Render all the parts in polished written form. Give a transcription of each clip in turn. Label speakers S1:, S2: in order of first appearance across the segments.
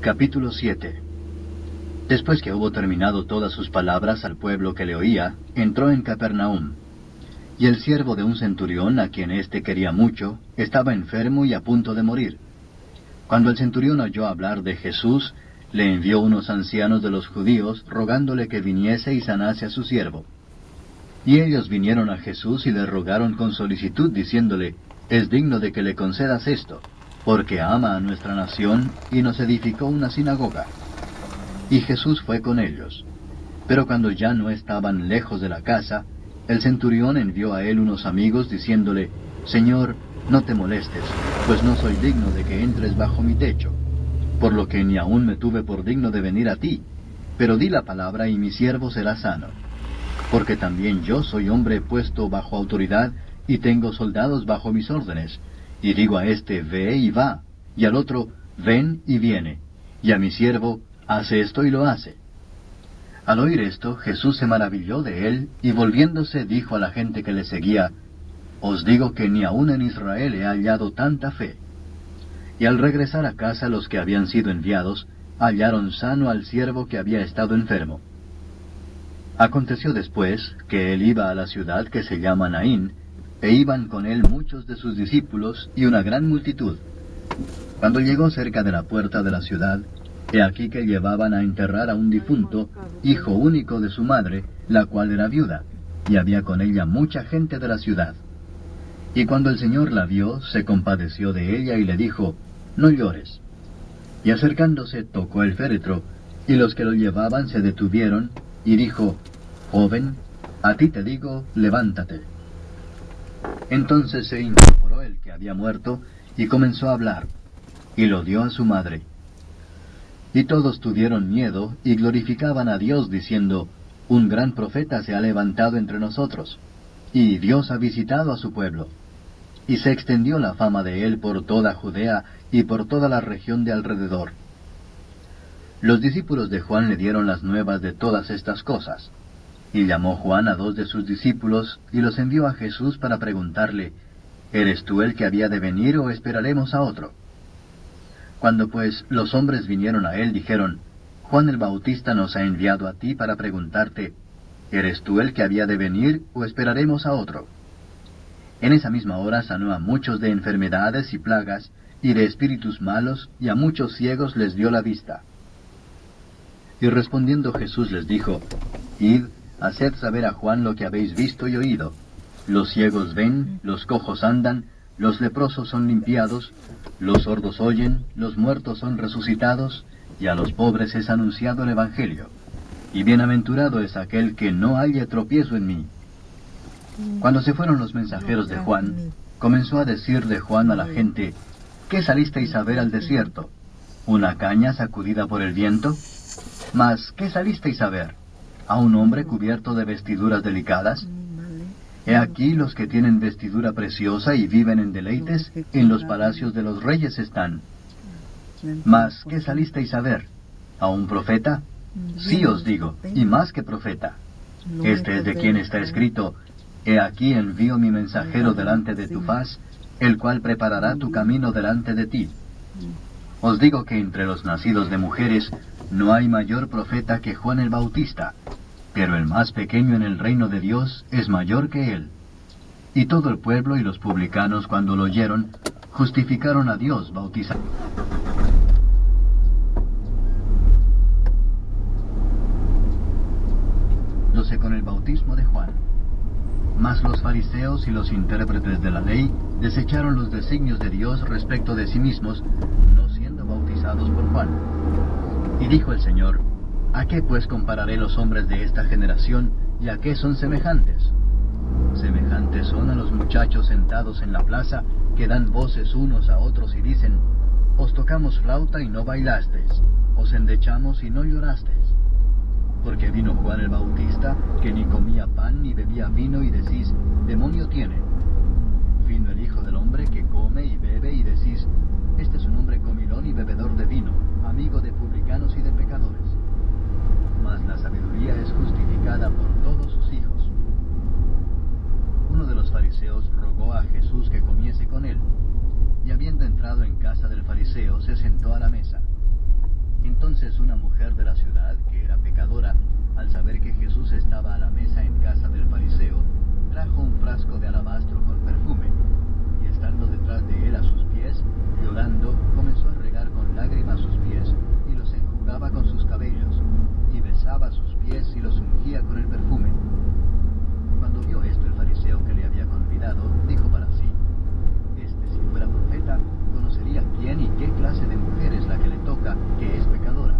S1: Capítulo 7. Después que hubo terminado todas sus palabras al pueblo que le oía, entró en Capernaum. Y el siervo de un centurión, a quien éste quería mucho, estaba enfermo y a punto de morir. Cuando el centurión oyó hablar de Jesús, le envió unos ancianos de los judíos, rogándole que viniese y sanase a su siervo. Y ellos vinieron a Jesús y le rogaron con solicitud, diciéndole, «Es digno de que le concedas esto, porque ama a nuestra nación y nos edificó una sinagoga». Y Jesús fue con ellos. Pero cuando ya no estaban lejos de la casa, el centurión envió a él unos amigos, diciéndole, «Señor, no te molestes, pues no soy digno de que entres bajo mi techo, por lo que ni aún me tuve por digno de venir a ti, pero di la palabra y mi siervo será sano. Porque también yo soy hombre puesto bajo autoridad, y tengo soldados bajo mis órdenes, y digo a este, ve y va, y al otro, ven y viene, y a mi siervo, hace esto y lo hace». Al oír esto, Jesús se maravilló de él, y volviéndose dijo a la gente que le seguía, «Os digo que ni aun en Israel he hallado tanta fe». Y al regresar a casa los que habían sido enviados, hallaron sano al siervo que había estado enfermo. Aconteció después que él iba a la ciudad que se llama Naín, e iban con él muchos de sus discípulos y una gran multitud. Cuando llegó cerca de la puerta de la ciudad, he aquí que llevaban a enterrar a un difunto, hijo único de su madre, la cual era viuda, y había con ella mucha gente de la ciudad. Y cuando el Señor la vio, se compadeció de ella y le dijo, «No llores». Y acercándose tocó el féretro, y los que lo llevaban se detuvieron, y dijo, «Joven, a ti te digo, levántate». Entonces se incorporó el que había muerto, y comenzó a hablar, y lo dio a su madre. Y todos tuvieron miedo, y glorificaban a Dios, diciendo, «Un gran profeta se ha levantado entre nosotros, y Dios ha visitado a su pueblo». Y se extendió la fama de él por toda Judea, y por toda la región de alrededor. Los discípulos de Juan le dieron las nuevas de todas estas cosas. Y llamó Juan a 2 de sus discípulos, y los envió a Jesús para preguntarle, «¿Eres tú el que había de venir, o esperaremos a otro?». Cuando pues los hombres vinieron a él, dijeron, «Juan el Bautista nos ha enviado a ti para preguntarte, ¿eres tú el que había de venir, o esperaremos a otro?». En esa misma hora sanó a muchos de enfermedades y plagas, y de espíritus malos, y a muchos ciegos les dio la vista. Y respondiendo Jesús les dijo, «Id, haced saber a Juan lo que habéis visto y oído. Los ciegos ven, los cojos andan, los leprosos son limpiados, los sordos oyen, los muertos son resucitados, y a los pobres es anunciado el Evangelio. Y bienaventurado es aquel que no halle tropiezo en mí». Cuando se fueron los mensajeros de Juan, comenzó a decir de Juan a la gente, «¿Qué salisteis a ver al desierto? ¿Una caña sacudida por el viento? Mas, ¿qué salisteis a ver? ¿A un hombre cubierto de vestiduras delicadas? He aquí los que tienen vestidura preciosa y viven en deleites, en los palacios de los reyes están. Mas, ¿qué salisteis a ver? ¿A un profeta? Sí os digo, y más que profeta. Este es de quien está escrito, «He aquí envío mi mensajero delante de tu faz, el cual preparará tu camino delante de ti». Os digo que entre los nacidos de mujeres no hay mayor profeta que Juan el Bautista, pero el más pequeño en el reino de Dios es mayor que él. Y todo el pueblo y los publicanos, cuando lo oyeron, justificaron a Dios bautizando con el bautismo de Juan. Mas los fariseos y los intérpretes de la ley desecharon los designios de Dios respecto de sí mismos, no siendo bautizados por Juan. Y dijo el Señor, ¿a qué pues compararé los hombres de esta generación, y a qué son semejantes? Semejantes son a los muchachos sentados en la plaza, que dan voces unos a otros y dicen, «Os tocamos flauta y no bailasteis, os endechamos y no llorasteis». Porque vino Juan el Bautista, que ni comía pan ni bebía vino, y decís, «Demonio tiene». Vino el Hijo del Hombre, que come y bebe, y decís, «Este es un hombre comilón y bebedor de vino, amigo de publicanos y de pecadores». Mas la sabiduría es justificada por todos sus hijos. Uno de los fariseos rogó a Jesús que comiese con él, y habiendo entrado en casa del fariseo, se sentó a la mesa. Entonces una mujer de la ciudad, que era pecadora, al saber que Jesús estaba a la mesa en casa del fariseo, trajo un frasco de alabastro con perfume, y estando detrás de él a sus pies, llorando, comenzó a regar con lágrimas sus pies, y los enjugaba con sus cabellos, y besaba sus pies y los ungía con el perfume. Cuando vio esto el fariseo que le había convidado, dijo para sí: Este, si fuera profeta, conocería quién y qué clase de mujer es la que le toca, que es pecadora.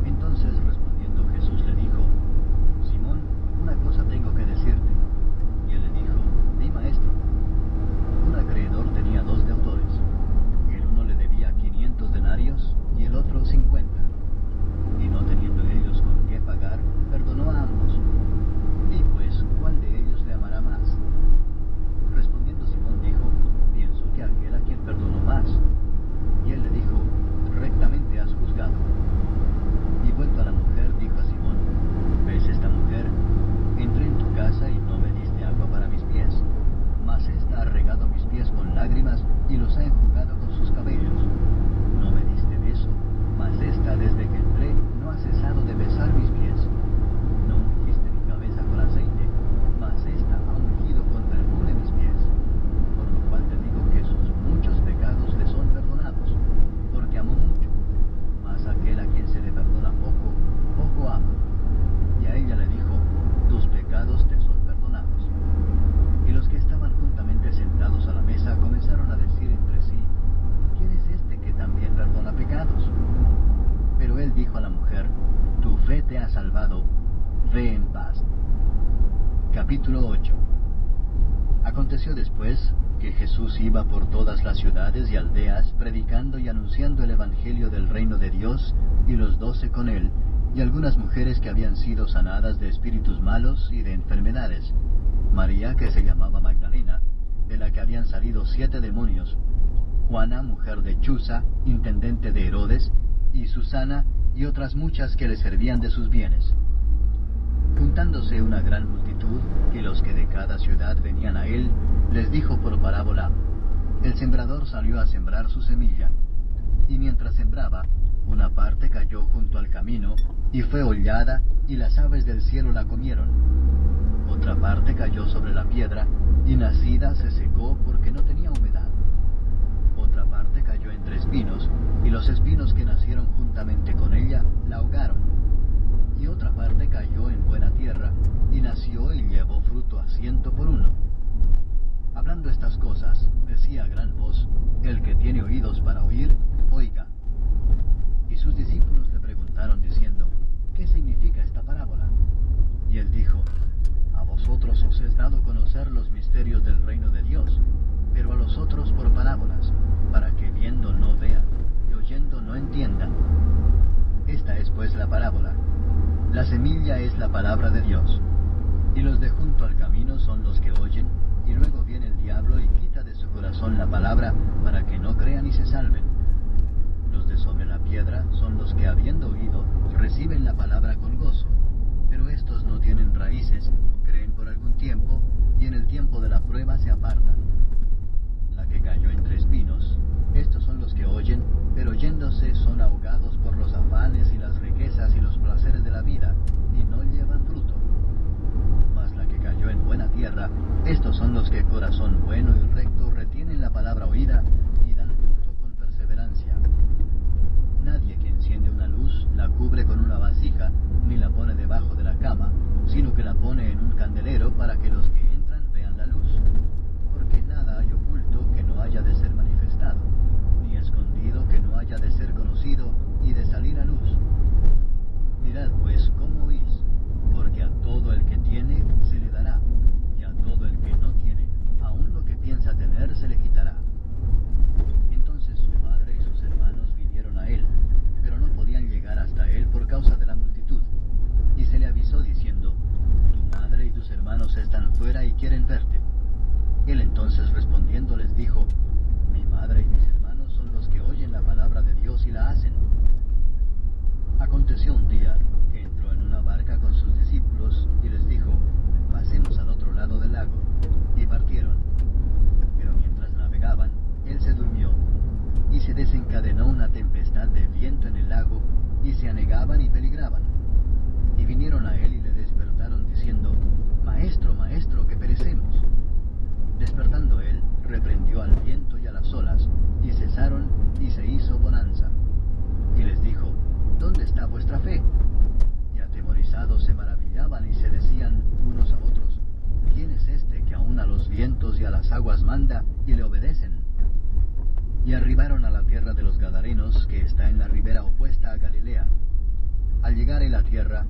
S1: Entonces, respondiendo Jesús, le dijo: Simón, una cosa tengo que decirte. Y él le dijo: Di, maestro. Un acreedor tenía 2 deudores. El uno le debía 500 denarios y el otro 50. Y no teniendo ellos con qué pagar, perdonó a ambos. Di pues, ¿cuál de ellos le amará más? Respondiendo Simón dijo: Pienso que aquel a quien perdonó más. Y él le dijo: Rectamente has juzgado. Y vuelto a la mujer, dijo a Simón: ¿Ves esta mujer? Entré en tu casa y no me diste agua para mis pies, mas ésta ha regado mis pies con lágrimas y los ha enjugado con sus cabellos. No me diste beso, mas ésta desde que entré no ha cesado de besar mis pies. No ungiste mi cabeza con aceite, mas ésta ha ungido con perfume mis pies. Por lo cual te digo que sus muchos pecados le son perdonados, porque amó mucho. Mas aquel a quien se le perdona poco, poco ama. Y a ella le dijo: Tus pecados te son perdonados. Y los que estaban juntamente sentados a la mesa comenzaron a decir entre sí: ¿Quién es este que también perdona pecados? Pero él dijo a la mujer: Tu fe te ha salvado, ve en paz. Capítulo 8. Aconteció después que Jesús iba por todas las ciudades y aldeas, predicando y anunciando el evangelio del reino de Dios, y los 12 con él, y algunas mujeres que habían sido sanadas de espíritus malos y de enfermedades. María, que se llamaba Magdalena, de la que habían salido 7 demonios. Juana, mujer de Chuza, intendente de Herodes, y Susana, y otras muchas que le servían de sus bienes. Juntándose una gran multitud, y los que de cada ciudad venían a él, les dijo por parábola: El sembrador salió a sembrar su semilla. Y mientras sembraba, una parte cayó junto al camino, y fue hollada, y las aves del cielo la comieron. Otra parte cayó sobre la piedra, y nacida se secó porque no tenía humedad. Otra parte cayó entre espinos, y los espinos que nacieron juntamente con ella la ahogaron. Y otra parte cayó en buena tierra, y nació y llevó fruto a 100 por 1. Hablando estas cosas, decía a gran voz: El que tiene oídos para oír, oiga. Y sus discípulos le preguntaron diciendo: ¿Qué significa esta parábola? Y él dijo: A vosotros os es dado conocer los misterios del reino de Dios, pero a los otros por parábolas, para que viendo no vean, y oyendo no entiendan. Esta es pues la parábola. La semilla es la palabra de Dios. Y los de junto al camino son los que oyen, y luego viene el diablo y quita de su corazón la palabra, para que no crean y se salven. Los de sobre la piedra son los que, habiendo oído, reciben la palabra con gozo. Pero estos no tienen raíces, creen por algún tiempo, y en el tiempo de la prueba se apartan. La que cayó entre espinos, estos son los que oyen, pero yéndose son ahogados por los afanes y las riquezas y los placeres de la vida, y no llevan fruto. Mas la que cayó en buena tierra, estos son los que corazón bueno y recto retienen la palabra oída, y dan fruto con perseverancia. Nadie que enciende una luz la cubre con una vasija, ni la pone debajo de la cama, sino que la pone en un candelero para que los que entran vean la luz. Porque nada hay oculto que no haya de ser manifestado, ni escondido que no haya de ser conocido y de salir a luz. Mirad pues cómo oís, porque a todo el que tiene se le dará, y a todo el que no tiene, aun lo que piensa temblaban y peligraban. Y vinieron a él y le despertaron diciendo, Maestro, Maestro, que perecemos. Despertando él, reprendió al viento y a las olas, y cesaron, y se hizo bonanza. Y les dijo, ¿dónde está vuestra fe? Y atemorizados se maravillaban y se decían unos a otros, ¿quién es este que aun a los vientos y a las aguas manda y le obedecen? Y arribaron a la tierra de los Gadarenos, que está en la ribera opuesta a Galilea. Al llegar en la tierra,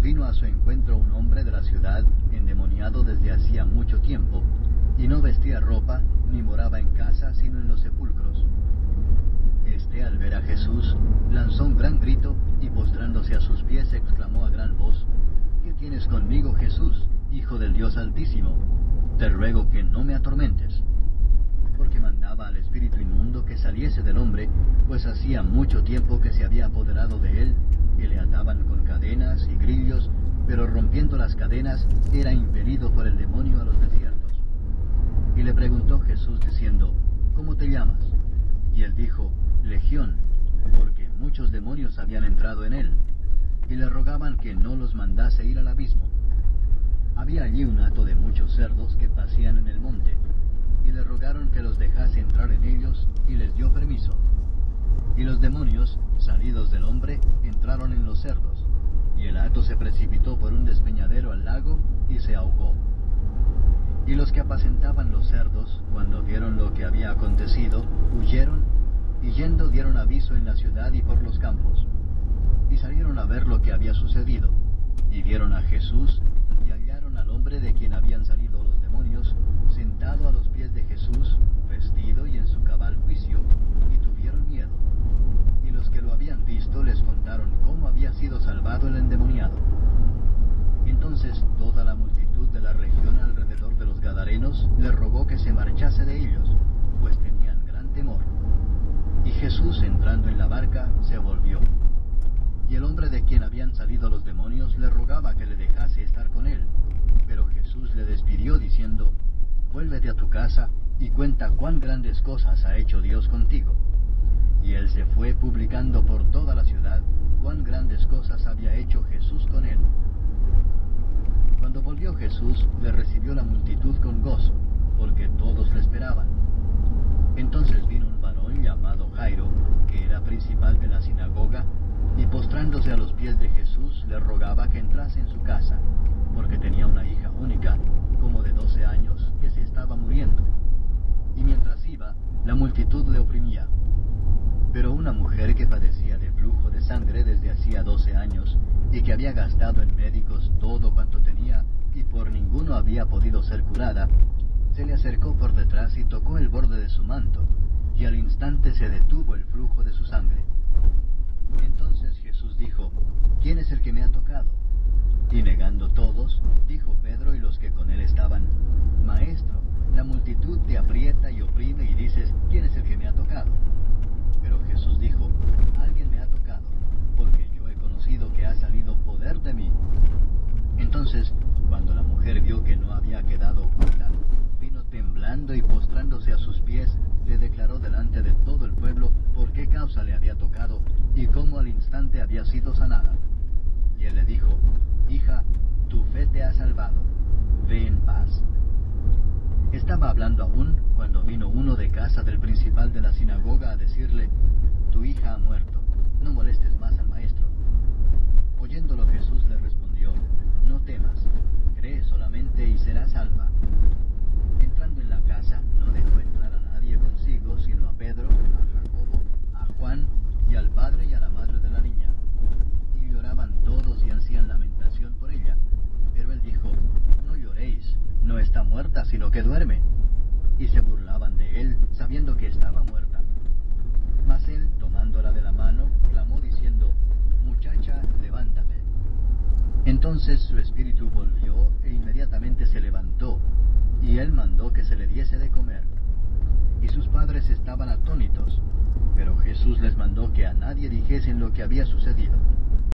S1: vino a su encuentro un hombre de la ciudad, endemoniado desde hacía mucho tiempo, y no vestía ropa, ni moraba en casa, sino en los sepulcros. Este, al ver a Jesús, lanzó un gran grito, y postrándose a sus pies, exclamó a gran voz, ¿qué tienes conmigo, Jesús, Hijo del Dios Altísimo? Te ruego que no me atormentes. Porque mandaba al espíritu inmundo que saliese del hombre, pues hacía mucho tiempo que se había apoderado de él, y le ataban con cadenas y grillos, pero rompiendo las cadenas, era impelido por el demonio a los desiertos. Y le preguntó Jesús diciendo, ¿cómo te llamas? Y él dijo, Legión, porque muchos demonios habían entrado en él, y le rogaban que no los mandase ir al abismo. Había allí un hato de muchos cerdos que pasían en el monte, y le rogaron que los dejase entrar en ellos, y les dio permiso. Y los demonios, salidos del hombre, entraron en los cerdos, y el hato se precipitó por un despeñadero al lago, y se ahogó. Y los que apacentaban los cerdos, cuando vieron lo que había acontecido, huyeron, y yendo dieron aviso en la ciudad y por los campos. Y salieron a ver lo que había sucedido, y vieron a Jesús, y hallaron al hombre de quien habían salido los demonios, sentado a los pies de Jesús, vestido y en su cabal juicio, y tuvieron miedo. Y los que lo habían visto les contaron cómo había sido salvado el endemoniado. Entonces toda la multitud de la región alrededor de los Gadarenos le rogó que se marchase de ellos, pues tenían gran temor. Y Jesús, entrando en la barca, se volvió. Y el hombre de quien habían salido los demonios le rogaba que le dejase estar con él. Pero Jesús le despidió diciendo, Vuélvete a tu casa y cuenta cuán grandes cosas ha hecho Dios contigo. Y él se fue publicando por toda la ciudad cuán grandes cosas había hecho Jesús con él. Cuando volvió Jesús, le recibió la multitud con gozo, porque todos le esperaban. Entonces vino un varón llamado Jairo, que era principal de la sinagoga, y postrándose a los pies de Jesús, le rogaba que entrase en su casa, porque tenía una hija única, como de 12 años, que se estaba muriendo. Y mientras iba, la multitud le oprimía. Pero una mujer que padecía de flujo de sangre desde hacía 12 años, y que había gastado en médicos todo cuanto tenía, y por ninguno había podido ser curada, se le acercó por detrás y tocó el borde de su manto, y al instante se detuvo el flujo de su sangre. Entonces Jesús dijo, ¿quién es el que me ha tocado? Y negando todos, dijo Pedro y los que con él estaban, Maestro, la multitud te aprieta y oprime y dices, ¿quién es el que me ha tocado? Pero Jesús dijo, alguien me ha tocado, porque yo he conocido que ha salido poder de mí. Entonces, cuando la mujer vio que no había quedado oculta, vino temblando y postrándose a sus pies, le declaró delante de todo el pueblo por qué causa le había tocado y cómo al instante había sido sanada. Y él le dijo, Hija, tu fe te ha salvado, ve en paz. Estaba hablando aún cuando vino uno de casa del principal de la sinagoga a decirle, Tu hija ha muerto, no molestes más al maestro. Oyéndolo Jesús le respondió, No temas, cree solamente y serás salva. Entrando en la casa, no dejó entrar a nadie consigo, sino a Pedro, a Jacobo, a Juan y al padre y a la madre de la niña. Y lloraban todos y hacían lamentación por ella. Pero él dijo, No lloréis, no está muerta, sino que duerme. Y se burlaban de él, sabiendo que estaba muerta. Mas él, tomándola de la mano, clamó diciendo, Muchacha, levántate. Entonces su espíritu volvió e inmediatamente se levantó, y él mandó que se le diese de comer. Y sus padres estaban atónitos, pero Jesús les mandó que a nadie dijesen lo que había sucedido.